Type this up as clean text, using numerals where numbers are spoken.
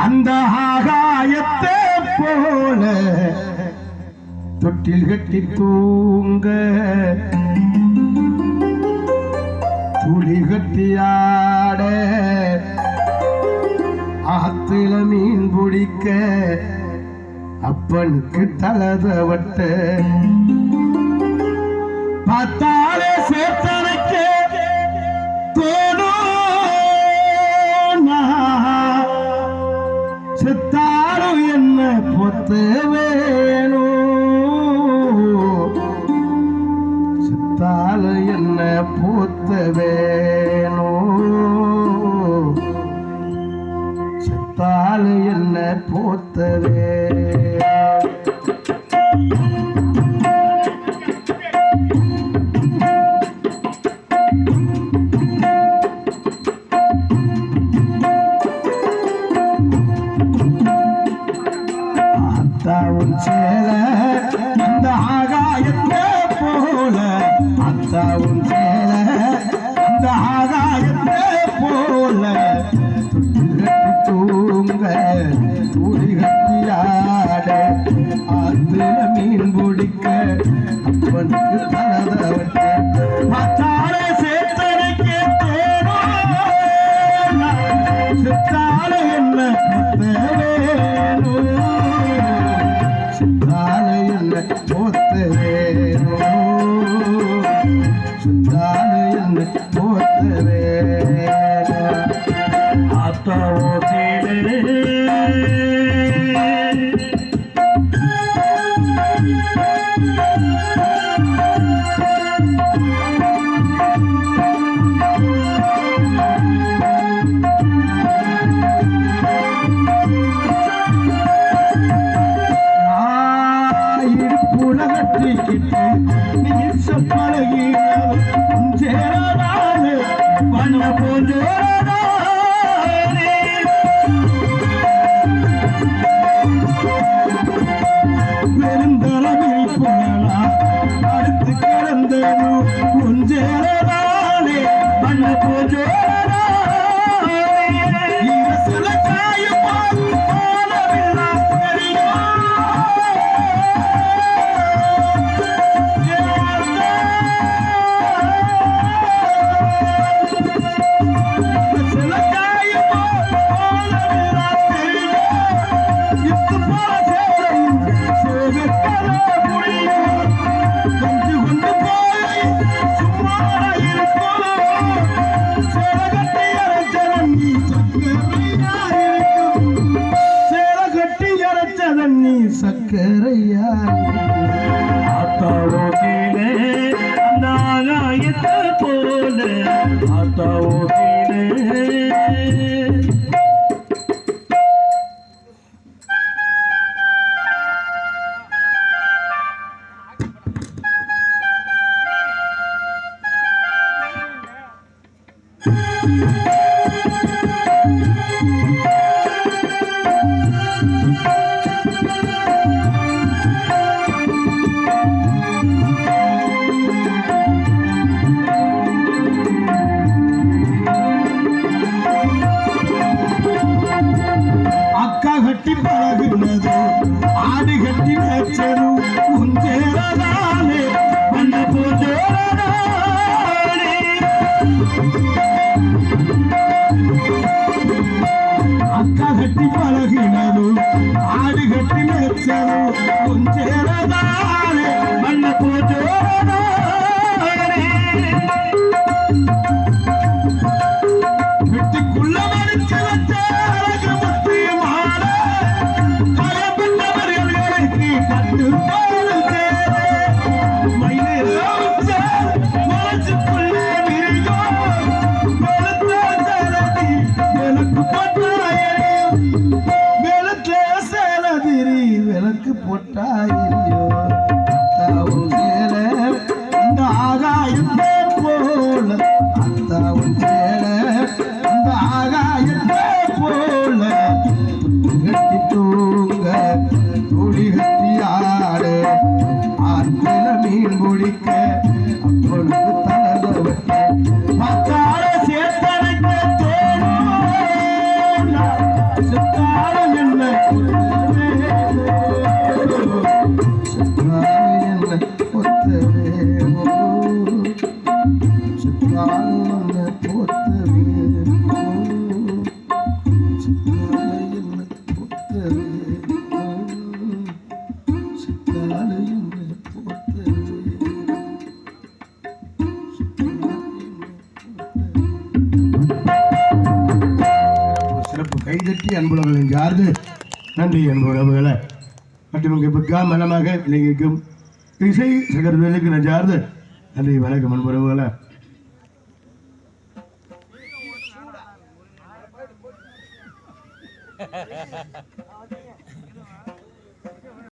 அந்த ஆகாயத்தை போல தொட்டில் கட்டி தூங்க துளி கட்டி ஆட ஆத்துல மீன் பிடிக்க அப்பனுக்கு தலதவட்ட பார்த்தாலே சேத்தனைக்கு தோணும் செத்தாலும் என்ன பொத்த வேணும் செத்தாலும் என்ன பொத்த வேணும் செத்தாலும் என்ன பொத்த வேணும் அத்தாவும் சேல அந்த ஆகாயத்தை போல அத்தாவும் சேல அந்த ஆகாயத்தை போல தூங்க தூளி கட்டியாட ஆத்துல மீன் பிடிக்க அப்பனுக்கு தலதவட்ட மத்தாலே சேத்தனைக்கு தேடும் செத்தாலே என்ன வேணும் செத்தாலே என்ன போத்த வேணும் செத்தாலே என்ன போத்த வேணும் ஆத்தாவோ அடுத்து கிடந்தனும் கொஞ்சேரே பண்ண போஜோ சக்கரையா ஆத்தாவோ கீழே அந்த ஆகாயத்தை போல ஆத்தாவோ கீழே கட்டி பழகுனது ஆடு கட்டி மேய்ச்சரும் உஞ்சேரதானே பண்ண போஜோரதானே அக்கா கட்டி பழகினது ஆடு கட்டி மேய்ச்சரும் உஞ்சேரதானே பண்ண போஜோரதானே வெட்டிக்குள்ள மறிச்சு வச்ச விளக்கு போட்டாயோ அத்தாவும் சேல அந்த ஆகாயத்தை போல அத்தாவும் சேல அந்த ஆகாயத்தை போல கட்டி தூங்க துளி கட்டி ஆடு ஆற்றில மீன் பிடிக்க அப்பொழுது தலதவட்ட மத்தால சேர்த்தனைக்க தோணும் செத்தால சித்தாலை என்ன போத்தது சித்தாலை என்ன போத்தது சித்தாலை என்ன போத்தது சிறப்பு கைதட்டி அன்புலகளின் சார்ந்து நன்றி அன்பு உறவுகளை மற்றும் இங்கே பிக்கா மனமாக இலங்கைக்கும் இசை சகர்களுக்கு நான் சார்ந்து நன்றி வணக்கம் அன்பு உறவுகளை